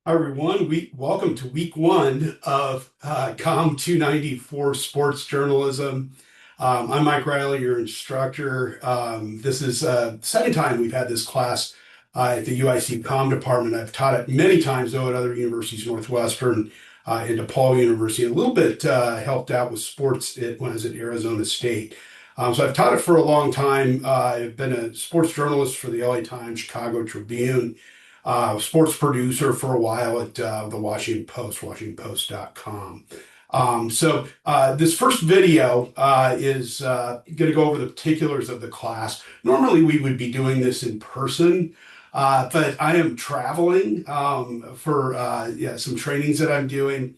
Hi, everyone. Welcome to week one of COM 294 Sports Journalism. I'm Mike Reilley, your instructor. This is the second time we've had this class at the UIC COM department. I've taught it many times, though, at other universities, Northwestern and DePaul University, and a little bit helped out with sports when I was at Arizona State. So I've taught it for a long time. I've been a sports journalist for the LA Times, Chicago Tribune, sports producer for a while at the Washington Post, WashingtonPost.com. This first video is going to go over the particulars of the class. Normally, we would be doing this in person, but I am traveling for some trainings that I'm doing.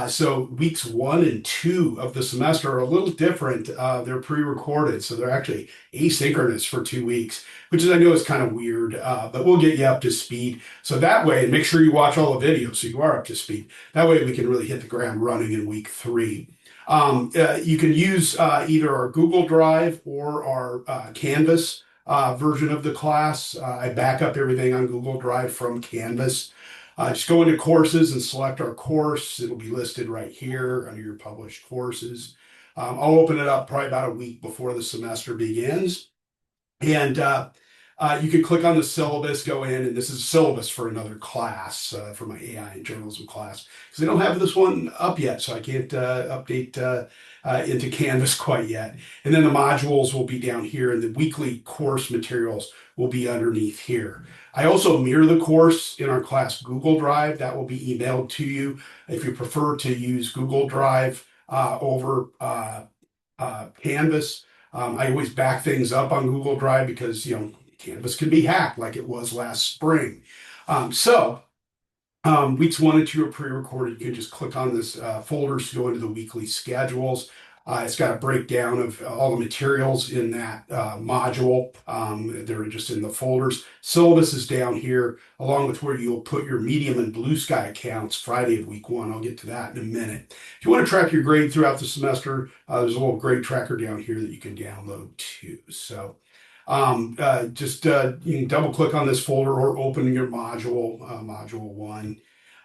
So weeks one and two of the semester are a little different. They're pre-recorded, so they're actually asynchronous for 2 weeks, which is I know is kind of weird, but we'll get you up to speed. So that way, and make sure you watch all the videos so you are up to speed. That way we can really hit the ground running in week three. You can use either our Google Drive or our Canvas version of the class. I back up everything on Google Drive from Canvas. Just go into courses and select our course. It'll be listed right here under your published courses. I'll open it up probably about a week before the semester begins. And you can click on the syllabus, go in, and this is a syllabus for another class, for my AI and journalism class, because they don't have this one up yet, so I can't update into Canvas quite yet. And then the modules will be down here, and the weekly course materials will be underneath here. I also mirror the course in our class Google Drive. That will be emailed to you if you prefer to use Google Drive over Canvas. I always back things up on Google Drive because, Canvas can be hacked like it was last spring. Weeks one and two are pre-recorded. You can just click on this folders to go into the weekly schedules. It's got a breakdown of all the materials in that module. They're just in the folders. Syllabus is down here, along with where you'll put your Medium and Blue Sky accounts Friday of week one. I'll get to that in a minute. If you want to track your grade throughout the semester, there's a little grade tracker down here that you can download too. You can double click on this folder or open your module, module one.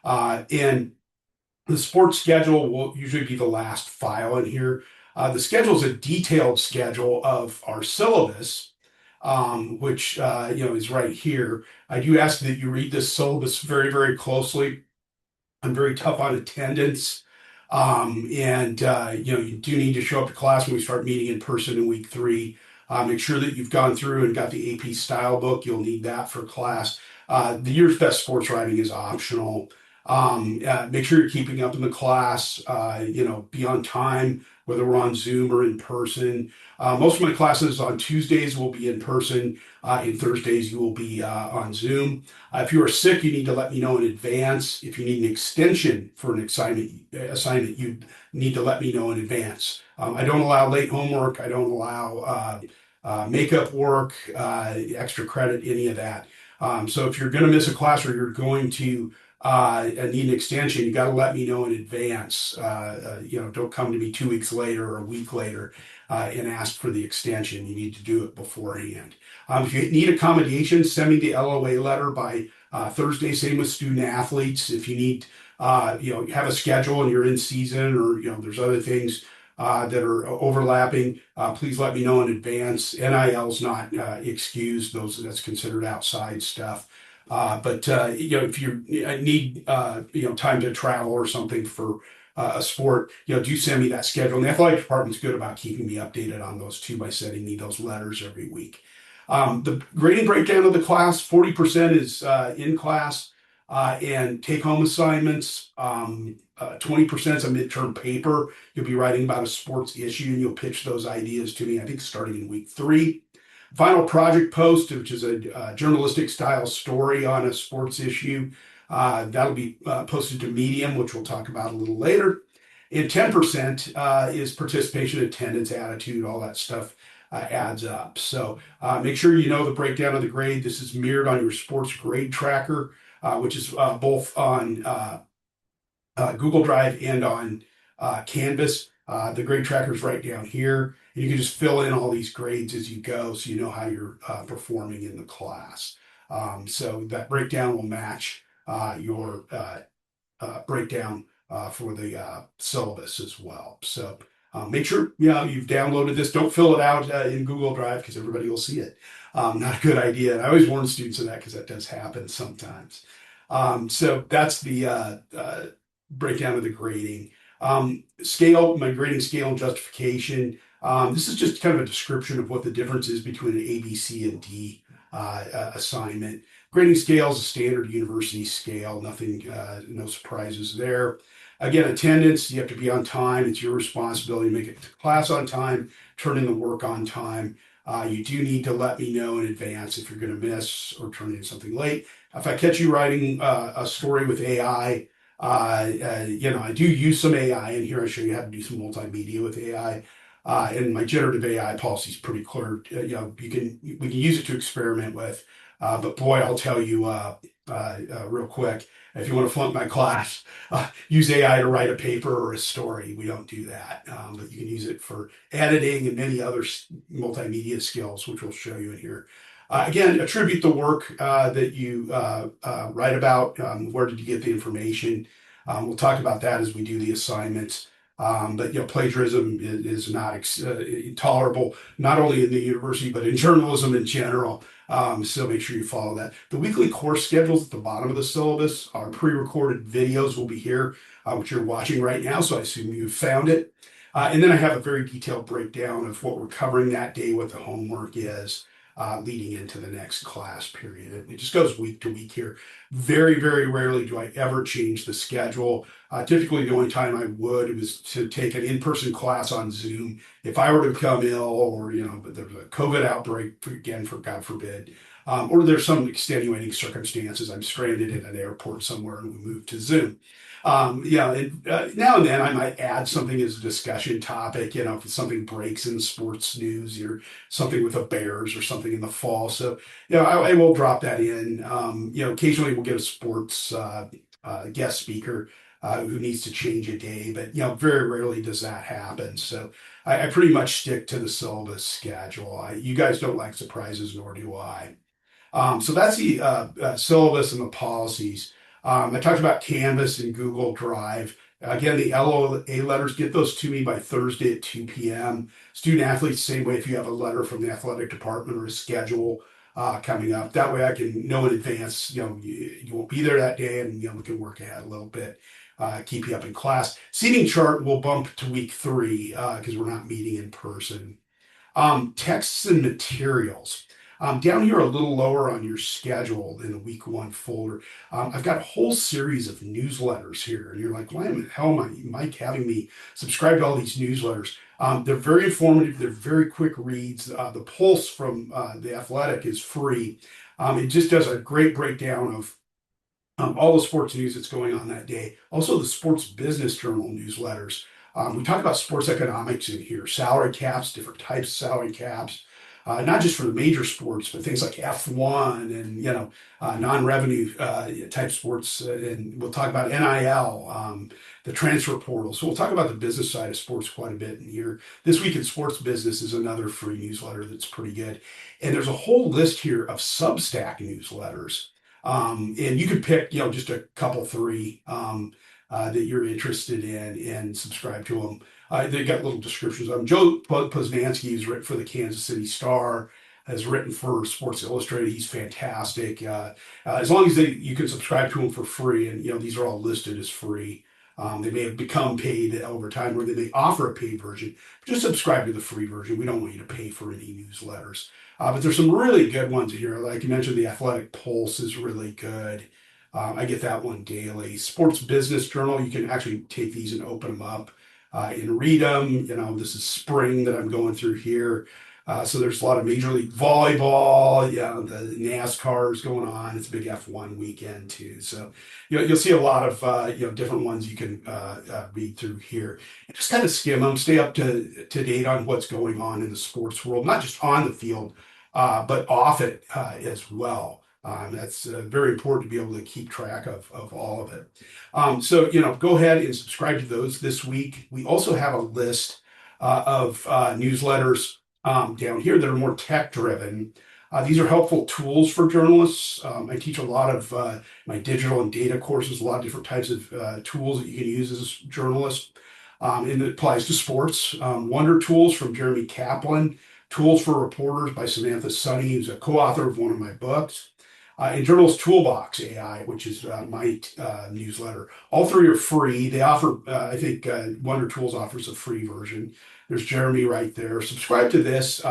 And the sports schedule will usually be the last file in here. The schedule is a detailed schedule of our syllabus, which is right here. I do ask that you read this syllabus very, very closely. I'm very tough on attendance. You do need to show up to class when we start meeting in person in week three. Make sure that you've gone through and got the AP style book. You'll need that for class. The year's best sports writing is optional. Make sure you're keeping up in the class, be on time, whether we're on Zoom or in person. Most of my classes on Tuesdays will be in person, and Thursdays you will be on Zoom. If you are sick, you need to let me know in advance. If you need an extension for an assignment, you need to let me know in advance. I don't allow late homework. I don't allow makeup work, extra credit, any of that. So if you're going to miss a class or you're going to need an extension, you got to let me know in advance. Don't come to me 2 weeks later or a week later and ask for the extension. You need to do it beforehand. If you need accommodation, send me the LOA letter by Thursday. Same with student athletes. If you need, have a schedule and you're in season, or there's other things that are overlapping, please let me know in advance. NIL is not excused; that's considered outside stuff. If you need time to travel or something for a sport, do send me that schedule. And the athletic department's good about keeping me updated on those too by sending me those letters every week. The grading breakdown of the class: 40% is in class and take-home assignments. 20% is a midterm paper. You'll be writing about a sports issue and you'll pitch those ideas to me, I think, starting in week three. Final project post, which is a journalistic style story on a sports issue. That'll be posted to Medium, which we'll talk about a little later. And 10% is participation, attendance, attitude, all that stuff adds up. So make sure you know the breakdown of the grade. This is mirrored on your sports grade tracker, which is both on Google Drive and on Canvas. The grade tracker is right down here. And you can just fill in all these grades as you go so you know how you're performing in the class. So that breakdown will match your breakdown for the syllabus as well. So make sure you've downloaded this. Don't fill it out in Google Drive because everybody will see it. Not a good idea. And I always warn students of that because that does happen sometimes. So that's the breakdown of the grading. Scale, my grading scale and justification. This is just kind of a description of what the difference is between an A, B, C, and D assignment. Grading scale is a standard university scale. Nothing, no surprises there. Again, attendance, you have to be on time. It's your responsibility to make it to class on time, turn in the work on time. You do need to let me know in advance if you're going to miss or turn in something late. If I catch you writing a story with AI, I do use some AI in here. I show you how to do some multimedia with AI. And my generative AI policy is pretty clear. We can use it to experiment with. But boy, I'll tell you real quick, if you want to flunk my class, use AI to write a paper or a story. We don't do that, but you can use it for editing and many other multimedia skills, which we'll show you in here. Again, attribute the work that you write about. Where did you get the information? We'll talk about that as we do the assignments. But plagiarism is not tolerable, not only in the university, but in journalism in general. So make sure you follow that. The weekly course schedules at the bottom of the syllabus. Our pre-recorded videos will be here, which you're watching right now. So I assume you've found it. And then I have a very detailed breakdown of what we're covering that day, what the homework is, leading into the next class period. It just goes week to week here. Very, very rarely do I ever change the schedule. Typically, the only time I would was to take an in-person class on Zoom. If I were to become ill or, but there's a COVID outbreak, again, for God forbid, or there's some extenuating circumstances, I'm stranded in an airport somewhere and we move to Zoom. Now and then I might add something as a discussion topic, if something breaks in sports news or something with the Bears or something in the fall. So, I will drop that in. Occasionally we'll get a sports guest speaker who needs to change a day, but, very rarely does that happen. So I pretty much stick to the syllabus schedule. You guys don't like surprises, nor do I. So that's the syllabus and the policies. I talked about Canvas and Google Drive. Again, the LOA letters, get those to me by Thursday at 2 p.m. Student athletes, same way if you have a letter from the athletic department or a schedule coming up. That way I can know in advance, you won't be there that day and, we can work ahead a little bit, keep you up in class. Seating chart will bump to week 3 because we're not meeting in person. Texts and materials. Down here a little lower on your schedule in the week 1 folder, I've got a whole series of newsletters here. And you're like, why the hell am Mike having me subscribe to all these newsletters? They're very informative. They're very quick reads. The Pulse from The Athletic is free. It just does a great breakdown of all the sports news that's going on that day. Also, the Sports Business Journal newsletters. We talk about sports economics in here, salary caps, different types of salary caps. Not just for the major sports, but things like F1 and non-revenue type sports. And we'll talk about NIL, the transfer portal. So we'll talk about the business side of sports quite a bit in here. This Week in Sports Business is another free newsletter that's pretty good. And there's a whole list here of Substack newsletters. And you can pick, just a couple, 3 that you're interested in and subscribe to them. They got little descriptions of them. Joe Posnanski, who's written for the Kansas City Star, has written for Sports Illustrated. He's fantastic. As long as you can subscribe to him for free, and these are all listed as free. They may have become paid over time, or they may offer a paid version. Just subscribe to the free version. We don't want you to pay for any newsletters. But there's some really good ones here. Like you mentioned, the Athletic Pulse is really good. I get that one daily. Sports Business Journal, you can actually take these and open them up and read them. This is spring that I'm going through here. So there's a lot of Major League Volleyball. The NASCAR is going on. It's a big F1 weekend too. So you'll see a lot of different ones you can read through here. And just kind of skim them, stay up to date on what's going on in the sports world, not just on the field, but off it as well. That's very important to be able to keep track of all of it. So, go ahead and subscribe to those this week. We also have a list of newsletters down here that are more tech driven. These are helpful tools for journalists. I teach a lot of my digital and data courses, a lot of different types of tools that you can use as a journalist. And it applies to sports. Wonder Tools from Jeremy Kaplan, Tools for Reporters by Samantha Sunny, who's a co-author of one of my books. And Journalist Toolbox AI, which is my newsletter. All three are free. They offer, I think Wonder Tools offers a free version. There's Jeremy right there. Subscribe to this.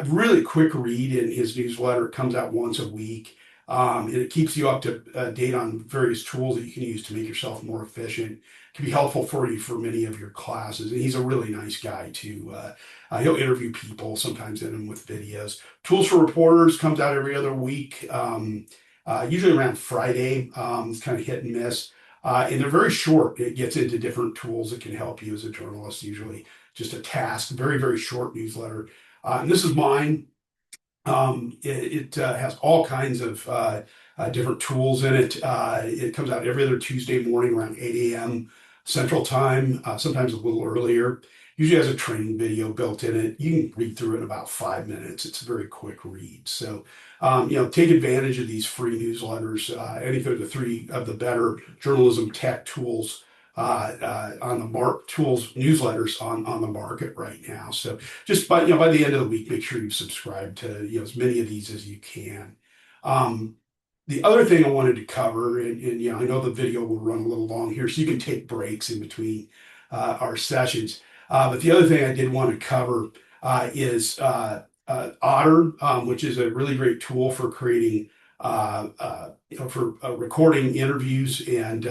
Really quick read in his newsletter. It comes out once a week. And it keeps you up to date on various tools that you can use to make yourself more efficient. It can be helpful for you for many of your classes. And he's a really nice guy too. He'll interview people, sometimes in them with videos. Tools for Reporters comes out every other week, usually around Friday. It's kind of hit and miss. And they're very short. It gets into different tools that can help you as a journalist, usually just a task, very, very short newsletter. And this is mine. It has all kinds of different tools in it. It comes out every other Tuesday morning around 8 a.m. Central Time, sometimes a little earlier. Usually has a training video built in it. You can read through it in about 5 minutes. It's a very quick read. So, take advantage of these free newsletters. Anything of the three of the better journalism tech tools on the tools newsletters on the market right now. So just by the end of the week, make sure you subscribe to as many of these as you can. The other thing I wanted to cover, and I know the video will run a little long here, so you can take breaks in between our sessions. But the other thing I did want to cover is Otter, which is a really great tool for creating, for recording interviews and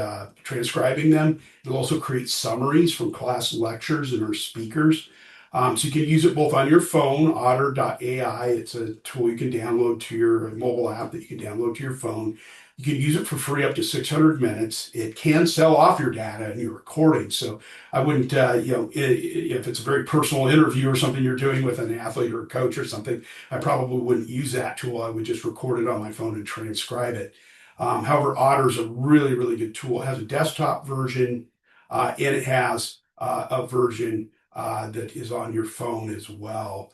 transcribing them. It'll also create summaries from class lectures and our speakers. So you can use it both on your phone, otter.ai. It's a tool you can download to your mobile app that you can download to your phone. You can use it for free up to 600 minutes. It can sell off your data and your recording. So I wouldn't, if it's a very personal interview or something you're doing with an athlete or a coach or something, I probably wouldn't use that tool. I would just record it on my phone and transcribe it. However, Otter is a really, really good tool. It has a desktop version and it has a version that is on your phone as well.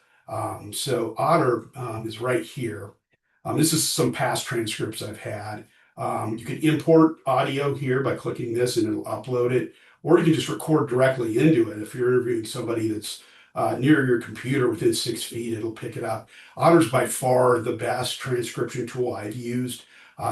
So Otter is right here. This is some past transcripts I've had. You can import audio here by clicking this and it'll upload it, or you can just record directly into it. If you're interviewing somebody that's near your computer within 6 feet, it'll pick it up. Otter's by far the best transcription tool I've used.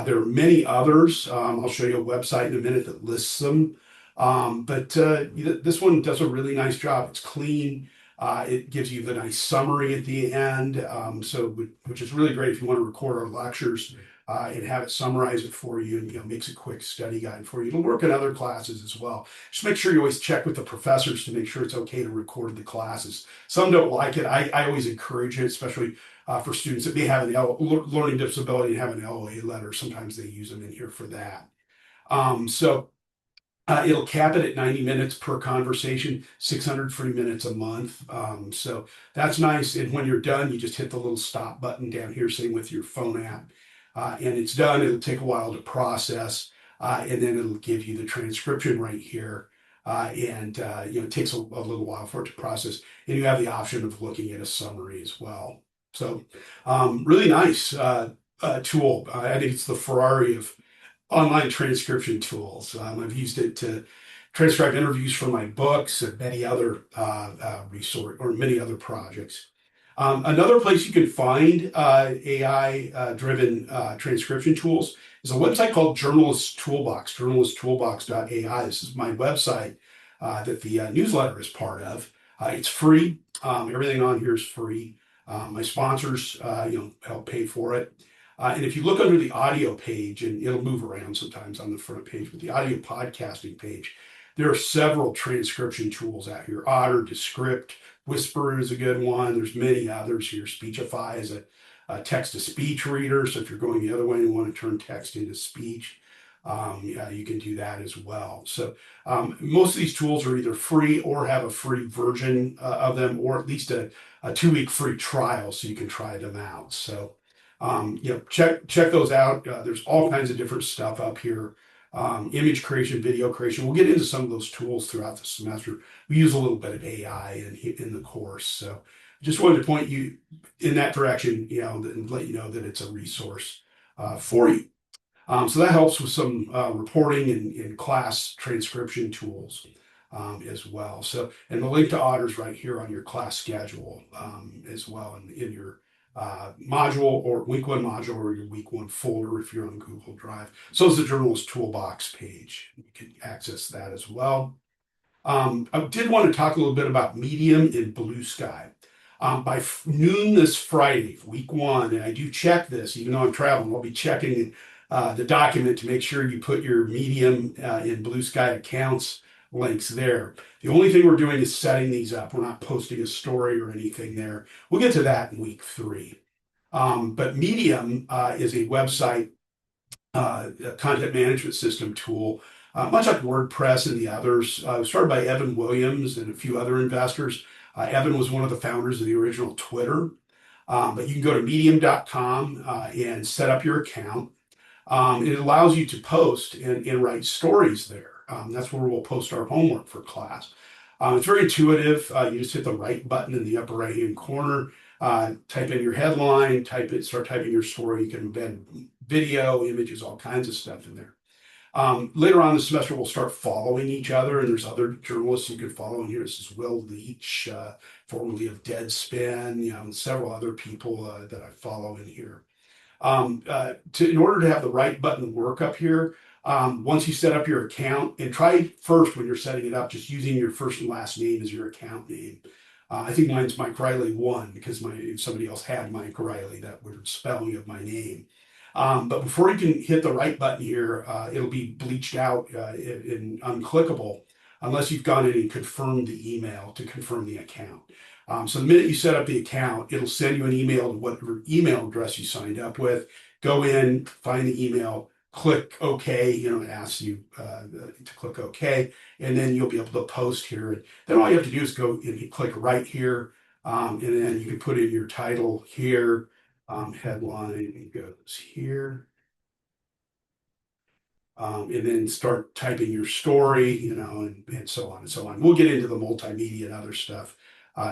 There are many others. I'll show you a website in a minute that lists them. But this one does a really nice job. It's clean. It gives you the nice summary at the end, which is really great if you want to record our lectures and have it summarize it for you, and makes a quick study guide for you. It'll work in other classes as well. Just make sure you always check with the professors to make sure it's okay to record the classes. Some don't like it. I always encourage it, especially for students that may have an learning disability and have an LOA letter. Sometimes they use them in here for that. It'll cap it at 90 minutes per conversation, 600 free minutes a month. So that's nice. And when you're done, you just hit the little stop button down here, same with your phone app. And it's done. It'll take a while to process. And then it'll give you the transcription right here. It takes a little while for it to process. And you have the option of looking at a summary as well. So really nice tool. I think it's the Ferrari of online transcription tools. I've used it to transcribe interviews for my books and many other many other projects. Another place you can find AI-driven transcription tools is a website called Journalist Toolbox, journalisttoolbox.ai. This is my website that the newsletter is part of. It's free. Everything on here is free. My sponsors, help pay for it. And if you look under the audio page, and it'll move around sometimes on the front page, but the audio podcasting page, there are several transcription tools out here. Otter, Descript, Whisper is a good one. There's many others here. Speechify is a text-to-speech reader. So if you're going the other way and want to turn text into speech, you can do that as well. So most of these tools are either free or have a free version of them, or at least a 2-week free trial so you can try them out. So check those out. There's all kinds of different stuff up here. Image creation, video creation. We'll get into some of those tools throughout the semester. We use a little bit of AI in the course. So just wanted to point you in that direction, and let you know that it's a resource for you. So that helps with some reporting and class transcription tools as well. So, and the link to Otter's right here on your class schedule as well, in your module or week one module or your week one folder if you're on Google Drive. So is the journalist toolbox page. You can access that as well. I did want to talk a little bit about Medium and Blue Sky. By noon this Friday, week one, and I do check this, even though I'm traveling, I'll be checking the document to make sure you put your Medium and Blue Sky accounts links there. The only thing we're doing is setting these up. We're not posting a story or anything there. We'll get to that in week three. But Medium is a website a content management system tool, much like WordPress and the others. Started by Evan Williams and a few other investors. Evan was one of the founders of the original Twitter. But you can go to medium.com and set up your account. It allows you to post and write stories there. That's where we'll post our homework for class. It's very intuitive. You just hit the right button in the upper right-hand corner, type in your headline, start typing your story. You can embed video, images, all kinds of stuff in there. Later on in the semester, we'll start following each other, and there's other journalists you can follow in here. This is Will Leach, formerly of Deadspin, and several other people that I follow in here. In order to have the right button work up here, once you set up your account, and try first when you're setting it up, just using your first and last name as your account name. I think mine's Mike Reilley 1 because somebody else had Mike Reilley, that weird spelling of my name. But before you can hit the right button here, it'll be bleached out and unclickable unless you've gone in and confirmed the email to confirm the account. So the minute you set up the account, it'll send you an email to whatever email address you signed up with. Go in, find the email, click OK. It asks you to click OK, and then you'll be able to post here. And then all you have to do is go and click right here, and then you can put in your title here, headline goes here. And then start typing your story, and so on and so on. We'll get into the multimedia and other stuff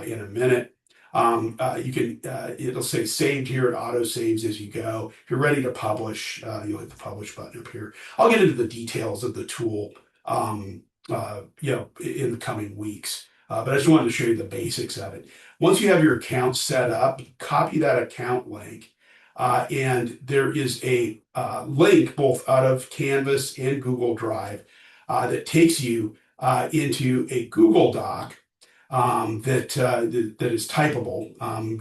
in a minute. It'll say saved here. It auto saves as you go. If you're ready to publish, you'll hit the publish button up here. I'll get into the details of the tool, in the coming weeks. But I just wanted to show you the basics of it. Once you have your account set up, copy that account link. And there is a link both out of Canvas and Google Drive that takes you into a Google Doc that is typable.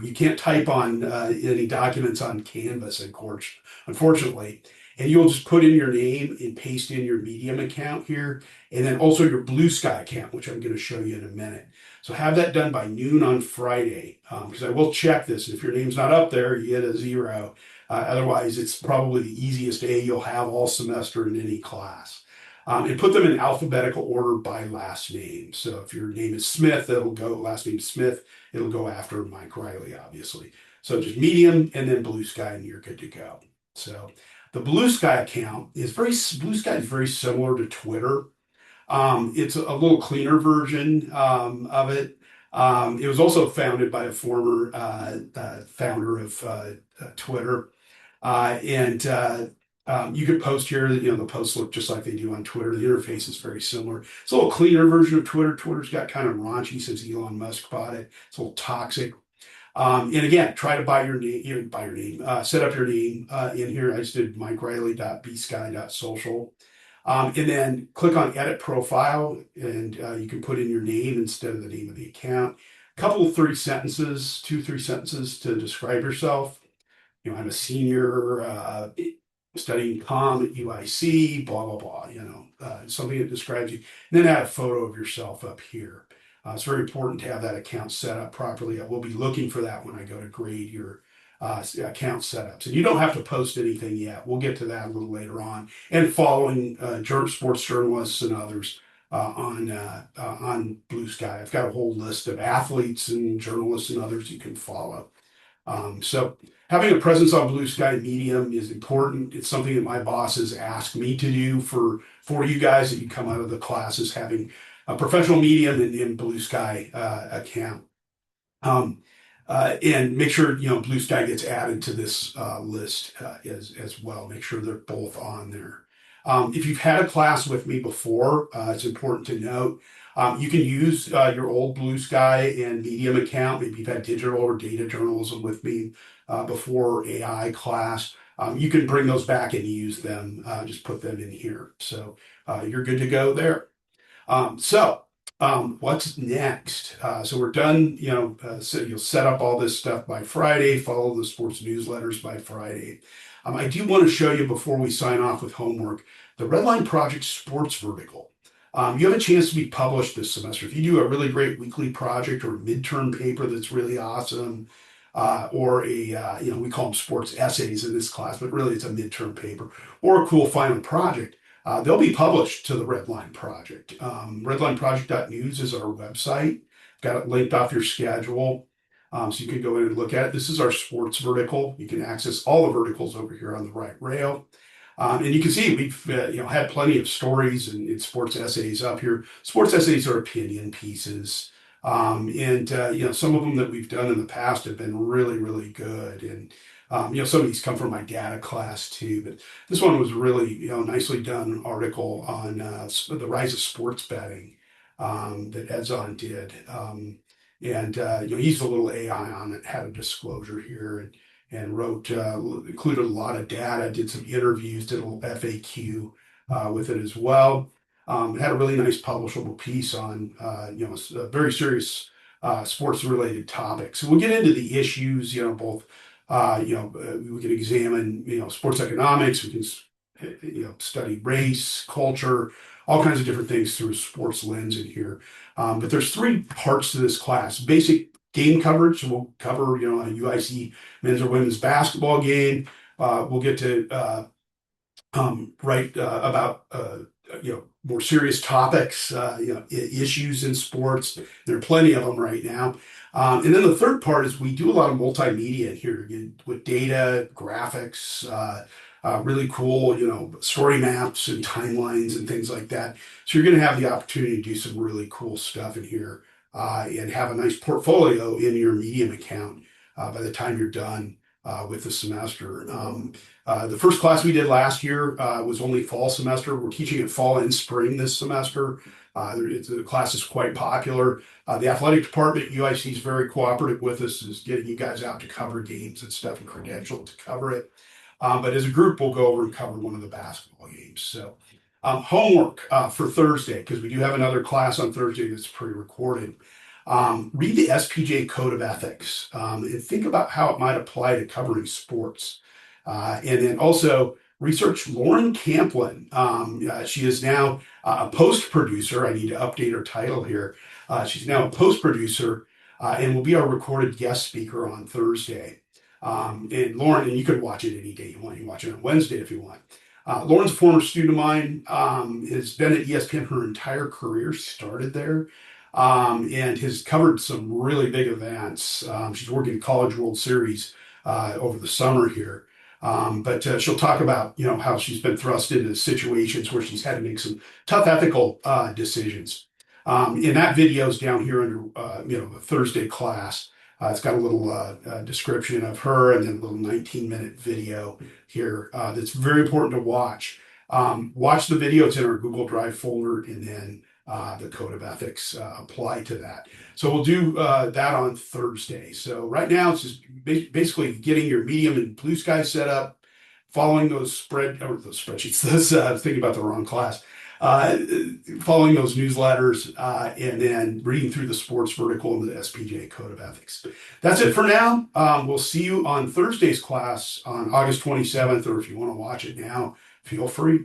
You can't type on any documents on Canvas, unfortunately. And you'll just put in your name and paste in your Medium account here, and then also your Blue Sky account, which I'm going to show you in a minute. So have that done by noon on Friday, because I will check this. And if your name's not up there, you get a 0. Otherwise, it's probably the easiest A you'll have all semester in any class. And put them in alphabetical order by last name. So if your name is Smith, it'll go, last name Smith, it'll go after Mike Reilley, obviously. So just Medium and then Blue Sky, and you're good to go. So the Blue Sky account Blue Sky is very similar to Twitter. It's a little cleaner version of it. It was also founded by a former founder of Twitter. You could post here, the posts look just like they do on Twitter. The interface is very similar. It's a little cleaner version of Twitter. Twitter's got kind of raunchy since Elon Musk bought it. It's a little toxic. And again, try to set up your name in here. I just did mikereilley.bsky.social. And then click on edit profile, and you can put in your name instead of the name of the account. A couple of 3 sentences to describe yourself. I'm a senior studying comm at UIC, blah, blah, blah, something that describes you. And then add a photo of yourself up here. It's very important to have that account set up properly. I will be looking for that when I go to grade your account setups. And you don't have to post anything yet. We'll get to that a little later on. And following sports journalists and others on Blue Sky. I've got a whole list of athletes and journalists and others you can follow. So having a presence on Blue Sky Medium is important. It's something that my bosses asked me to do for you guys that you come out of the classes, having a professional Medium and Blue Sky account. And make sure, Blue Sky gets added to this list as well. Make sure they're both on there. If you've had a class with me before, it's important to note, you can use your old Blue Sky and Medium account. Maybe you've had digital or data journalism with me before AI class. You can bring those back and use them. Just put them in here. So you're good to go there. What's next? So we're done, so you'll set up all this stuff by Friday, follow the sports newsletters by Friday. I do want to show you before we sign off with homework, the Redline Project Sports Vertical. You have a chance to be published this semester. If you do a really great weekly project or a midterm paper that's really awesome, or we call them sports essays in this class, but really it's a midterm paper, or a cool final project, they'll be published to the Redline Project. Redlineproject.news is our website. Got it linked off your schedule. So you can go in and look at it. This is our sports vertical. You can access all the verticals over here on the right rail. And you can see we've had plenty of stories and sports essays up here. Sports essays are opinion pieces. Some of them that we've done in the past have been really, really good. And some of these come from my data class too, but this one was really, nicely done article on the rise of sports betting that Edzon did. He used a little AI on it, had a disclosure here and wrote, included a lot of data, did some interviews, did a little FAQ with it as well. It had a really nice publishable piece on, a very serious sports related topics. So we'll get into the issues, both we can examine, sports economics. We can, study race, culture, all kinds of different things through a sports lens in here. But there's three parts to this class. Basic game coverage. So we'll cover, a UIC men's or women's basketball game. We'll get to write about, more serious topics, issues in sports. There are plenty of them right now. And then the third part is we do a lot of multimedia here with data, graphics, really cool, story maps and timelines and things like that. So you're going to have the opportunity to do some really cool stuff in here and have a nice portfolio in your Medium account by the time you're done with the semester. The first class we did last year was only fall semester. We're teaching it fall and spring this semester. The class is quite popular. The athletic department, UIC, is very cooperative with us, is getting you guys out to cover games and stuff and credentialed to cover it. But as a group, we'll go over and cover one of the basketball games. So homework for Thursday, because we do have another class on Thursday that's pre-recorded. Read the SPJ Code of Ethics and think about how it might apply to covering sports. And then also research Lauren Camplin. She is now a post producer. I need to update her title here. She's now a post producer and will be our recorded guest speaker on Thursday. And Lauren, and you can watch it any day you want. You can watch it on Wednesday if you want. Lauren's a former student of mine, has been at ESPN her entire career, started there, and has covered some really big events. She's working the College World Series over the summer here. But she'll talk about, how she's been thrust into situations where she's had to make some tough ethical decisions. And that video's down here under, the Thursday class. It's got a little description of her and then a little 19-minute video here that's very important to watch. Watch the video. It's in our Google Drive folder, and then the Code of Ethics apply to that. So we'll do that on Thursday. So right now it's just basically getting your Medium and Blue Sky set up, following those spreadsheets. I was thinking about the wrong class. Following those newsletters, and then reading through the sports vertical and the SPJ Code of Ethics. That's it for now. We'll see you on Thursday's class on August 27th, or if you want to watch it now, feel free.